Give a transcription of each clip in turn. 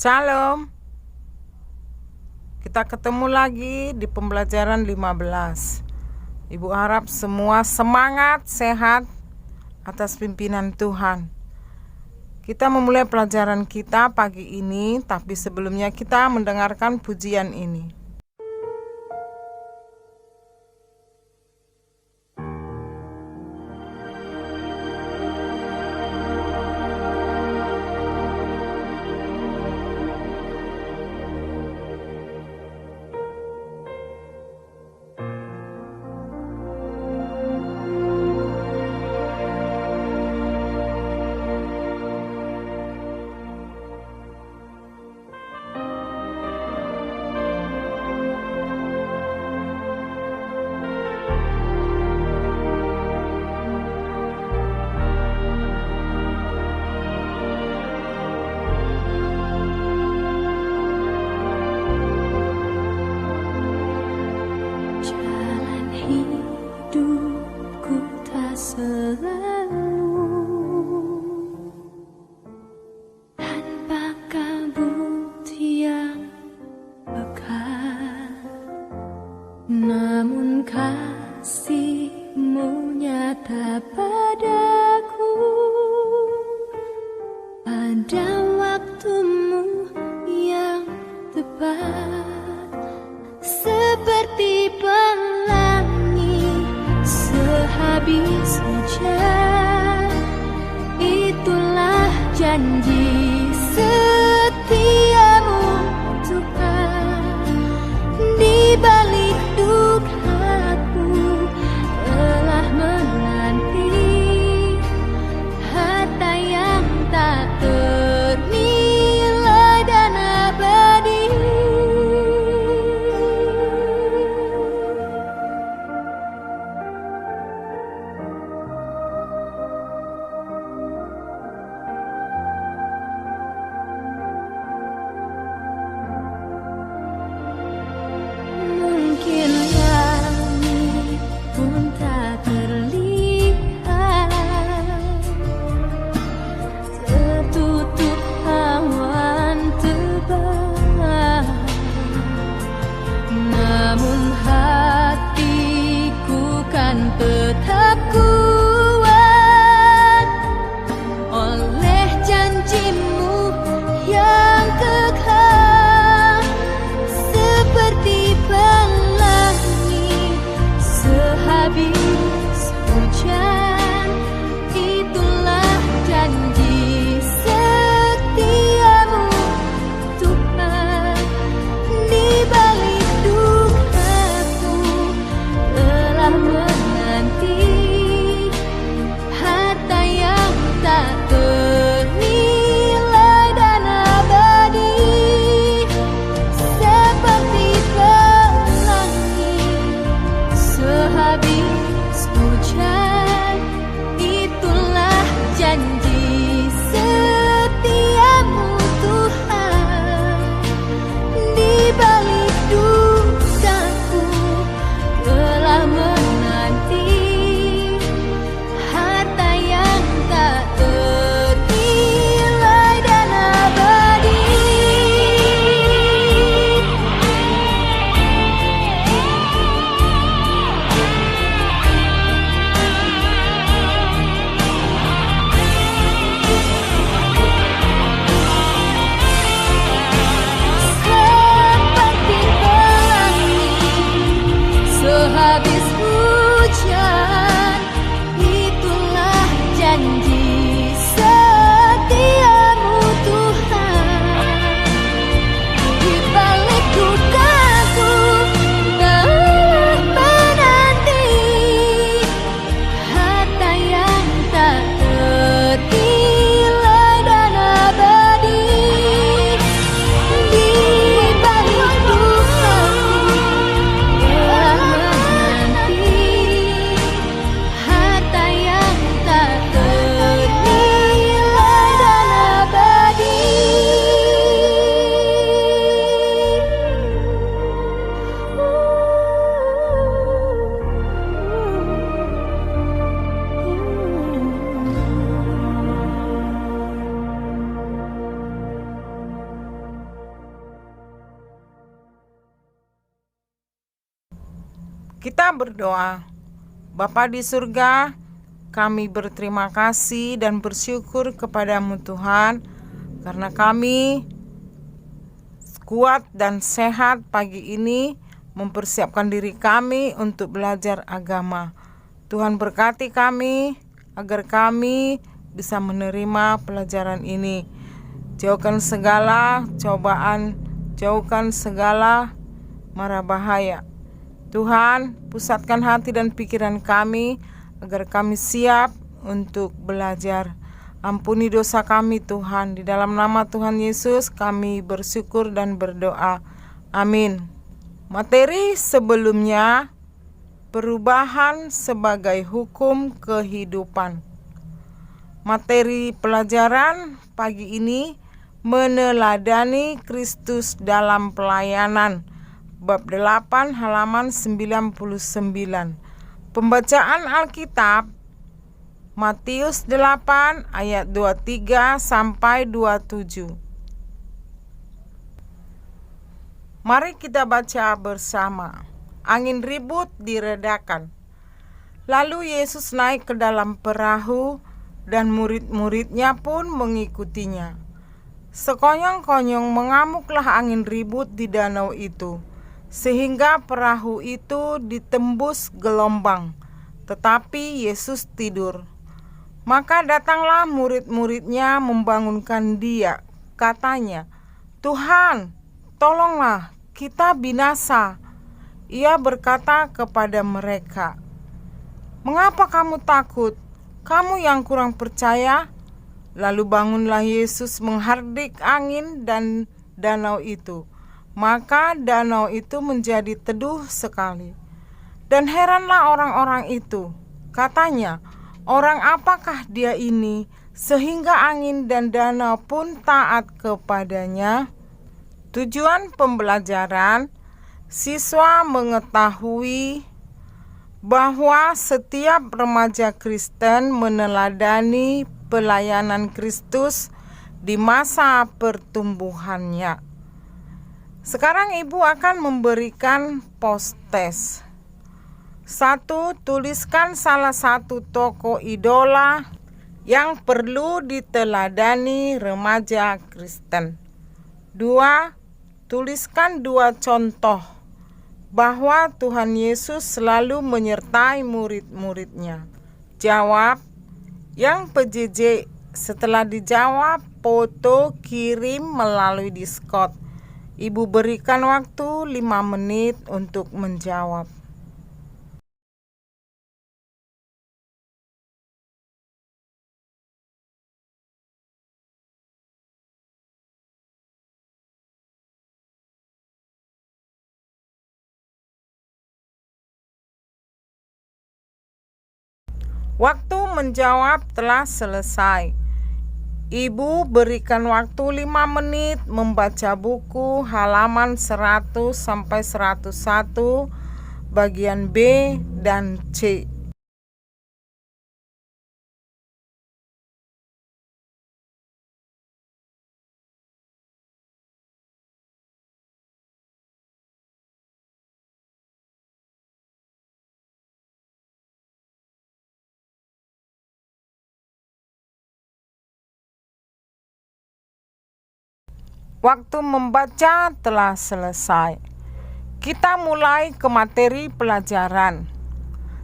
Shalom, kita ketemu lagi di pembelajaran 15. Ibu harap semua semangat, sehat atas pimpinan Tuhan. Kita memulai pelajaran kita pagi ini, tapi sebelumnya kita mendengarkan pujian ini. Namun kasih-Mu nyata padaku pada waktu-Mu yang tepat, seperti pelangi sehabis hujan. Itulah janji setia-Mu, Tuhan. Di balik dukaku telah menanti harta yang tak ternilai dan abadi. Kita berdoa. Bapa di surga, kami berterima kasih dan bersyukur kepadamu Tuhan, karena kami kuat dan sehat pagi ini mempersiapkan diri kami untuk belajar agama. Tuhan berkati kami agar kami bisa menerima pelajaran ini. Jauhkan segala cobaan, jauhkan segala mara bahaya. Tuhan, pusatkan hati dan pikiran kami agar kami siap untuk belajar. Ampuni dosa kami Tuhan. Di dalam nama Tuhan Yesus kami bersyukur dan berdoa. Amin. Materi sebelumnya, perubahan sebagai hukum kehidupan. Materi pelajaran pagi ini meneladani Kristus dalam pelayanan. Bab 8 halaman 99. Pembacaan Alkitab Matius 8 ayat 23 sampai 27. Mari kita baca bersama. Angin ribut diredakan. Lalu Yesus naik ke dalam perahu dan murid-muridnya pun mengikutinya. Sekonyong-konyong mengamuklah angin ribut di danau itu, sehingga perahu itu ditembus gelombang, tetapi Yesus tidur. Maka datanglah murid-muridnya membangunkan dia. Katanya, "Tuhan, tolonglah, kita binasa." Ia berkata kepada mereka, "Mengapa kamu takut? Kamu yang kurang percaya?" Lalu bangunlah Yesus menghardik angin dan danau itu. Maka danau itu menjadi teduh sekali. Dan heranlah orang-orang itu. Katanya, "Orang apakah dia ini sehingga angin dan danau pun taat kepadanya?" Tujuan pembelajaran, siswa mengetahui bahwa setiap remaja Kristen meneladani pelayanan Kristus di masa pertumbuhannya. Sekarang Ibu akan memberikan post-test. 1. Tuliskan salah satu tokoh idola yang perlu diteladani remaja Kristen. 2. Tuliskan 2 contoh bahwa Tuhan Yesus selalu menyertai murid-muridnya. Jawab yang PJJ. Setelah dijawab, foto kirim melalui Discord. Ibu berikan waktu 5 menit untuk menjawab. Waktu menjawab telah selesai. Ibu berikan waktu 5 menit membaca buku halaman 100 sampai 101 bagian B dan C. Waktu membaca telah selesai. Kita mulai ke materi pelajaran.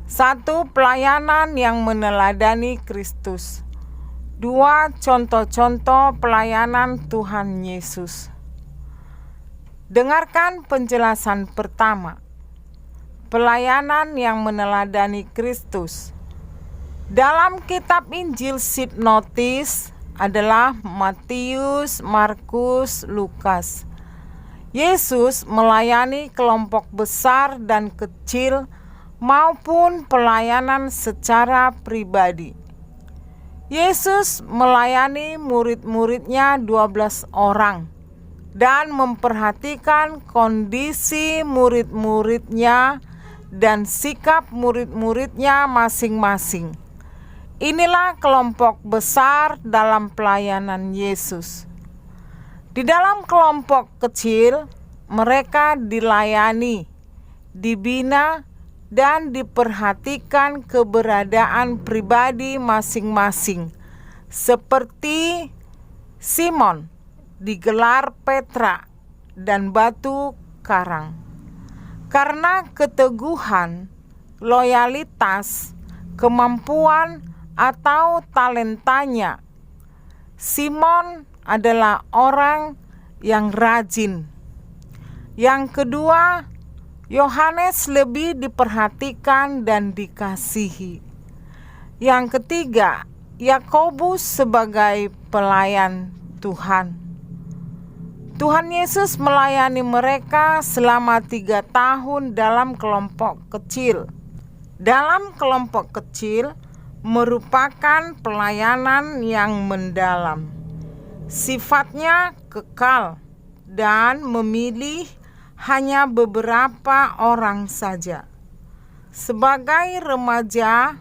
1. Pelayanan yang meneladani Kristus. 2. Contoh-contoh pelayanan Tuhan Yesus. Dengarkan penjelasan pertama. Pelayanan yang meneladani Kristus. Dalam kitab Injil Sheet Notice adalah Matius, Markus, Lukas. Yesus melayani kelompok besar dan kecil maupun pelayanan secara pribadi. Yesus melayani murid-muridnya 12 orang dan memperhatikan kondisi murid-muridnya dan sikap murid-muridnya masing-masing. Inilah kelompok besar dalam pelayanan Yesus. Di dalam kelompok kecil, mereka dilayani, dibina, dan diperhatikan keberadaan pribadi masing-masing. Seperti Simon digelar Petra dan batu karang. Karena keteguhan, loyalitas, kemampuan, atau talentanya, Simon adalah orang yang rajin. Yang kedua, Yohanes lebih diperhatikan dan dikasihi. Yang ketiga, Yakobus sebagai pelayan Tuhan. Tuhan Yesus melayani mereka selama 3 tahun dalam kelompok kecil. Dalam kelompok kecil merupakan pelayanan yang mendalam. Sifatnya kekal dan memilih hanya beberapa orang saja. Sebagai remaja,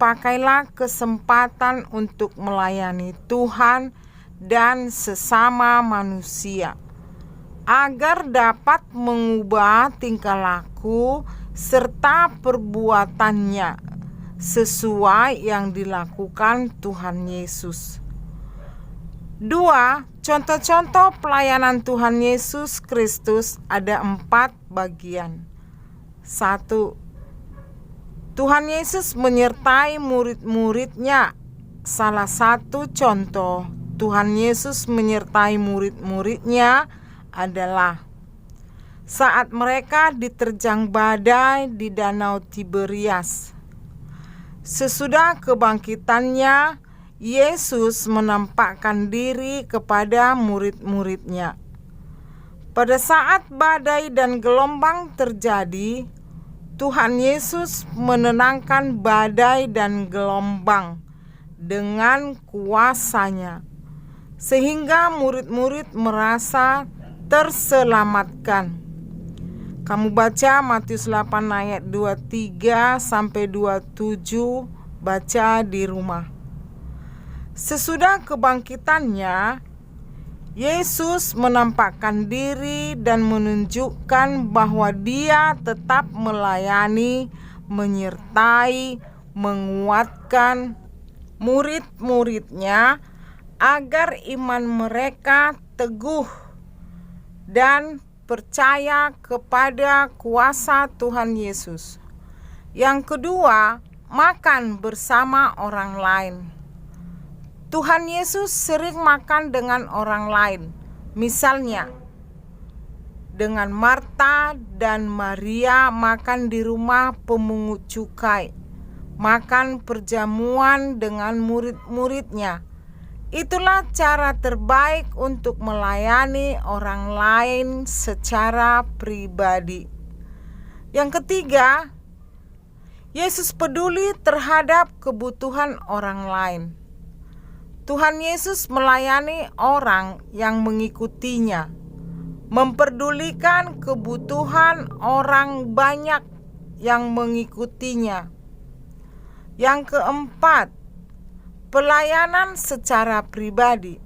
pakailah kesempatan untuk melayani Tuhan dan sesama manusia, agar dapat mengubah tingkah laku serta perbuatannya sesuai yang dilakukan Tuhan Yesus. 2. Contoh-contoh pelayanan Tuhan Yesus Kristus ada 4 bagian. 1. Tuhan Yesus menyertai murid-muridnya. Salah satu contoh Tuhan Yesus menyertai murid-muridnya adalah saat mereka diterjang badai di Danau Tiberias. Sesudah kebangkitannya, Yesus menampakkan diri kepada murid-muridnya. Pada saat badai dan gelombang terjadi, Tuhan Yesus menenangkan badai dan gelombang dengan kuasa-Nya, sehingga murid-murid merasa terselamatkan. Kamu baca Matius 8 ayat 23 sampai 27, baca di rumah. Sesudah kebangkitannya, Yesus menampakkan diri dan menunjukkan bahwa Dia tetap melayani, menyertai, menguatkan murid-muridnya agar iman mereka teguh dan percaya kepada kuasa Tuhan Yesus. Yang kedua, makan bersama orang lain. Tuhan Yesus sering makan dengan orang lain. Misalnya, dengan Marta dan Maria makan di rumah pemungut cukai, makan perjamuan dengan murid-muridnya. Itulah cara terbaik untuk melayani orang lain secara pribadi. Yang ketiga, Yesus peduli terhadap kebutuhan orang lain. Tuhan Yesus melayani orang yang mengikutinya, memperdulikan kebutuhan orang banyak yang mengikutinya. Yang keempat, pelayanan secara pribadi.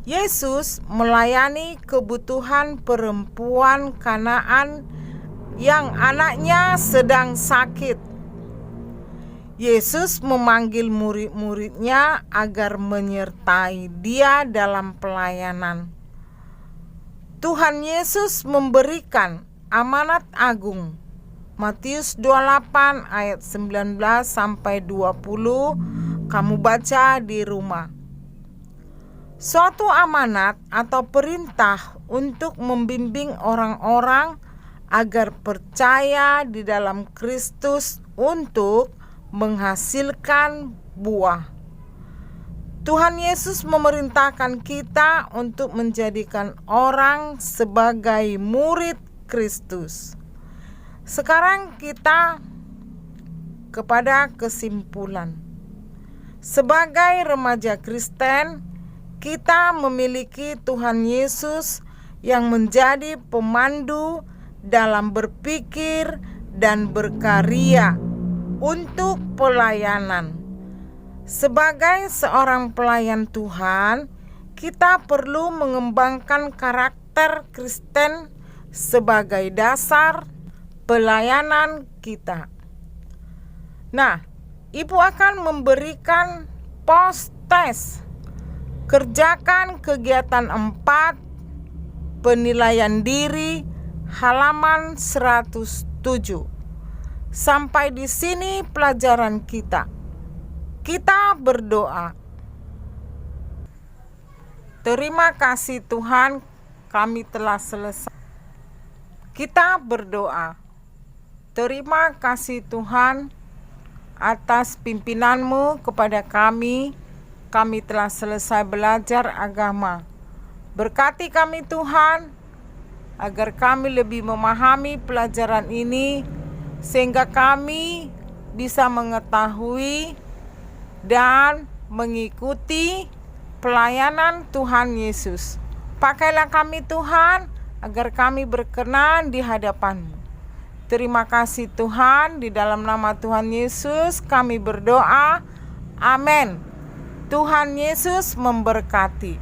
Yesus melayani kebutuhan perempuan Kanaan yang anaknya sedang sakit. Yesus memanggil murid-muridnya agar menyertai Dia dalam pelayanan. Tuhan Yesus memberikan amanat agung. Matius 28 ayat 19 sampai 20, kamu baca di rumah. Suatu amanat atau perintah untuk membimbing orang-orang agar percaya di dalam Kristus untuk menghasilkan buah. Tuhan Yesus memerintahkan kita untuk menjadikan orang sebagai murid Kristus. Sekarang kita kepada kesimpulan. Sebagai remaja Kristen, kita memiliki Tuhan Yesus yang menjadi pemandu dalam berpikir dan berkarya untuk pelayanan. Sebagai seorang pelayan Tuhan, kita perlu mengembangkan karakter Kristen sebagai dasar pelayanan kita. Nah, Ibu akan memberikan post-test. Kerjakan kegiatan 4, penilaian diri, halaman 107. Sampai di sini pelajaran kita. Kita berdoa. Terima kasih Tuhan, kami telah selesai. Kita berdoa. Terima kasih Tuhan atas pimpinan-Mu kepada kami. Kami telah selesai belajar agama. Berkati kami Tuhan, agar kami lebih memahami pelajaran ini, sehingga kami bisa mengetahui dan mengikuti pelayanan Tuhan Yesus. Pakailah kami Tuhan, agar kami berkenan di hadapan-Mu. Terima kasih Tuhan, di dalam nama Tuhan Yesus kami berdoa. Amin. Tuhan Yesus memberkati.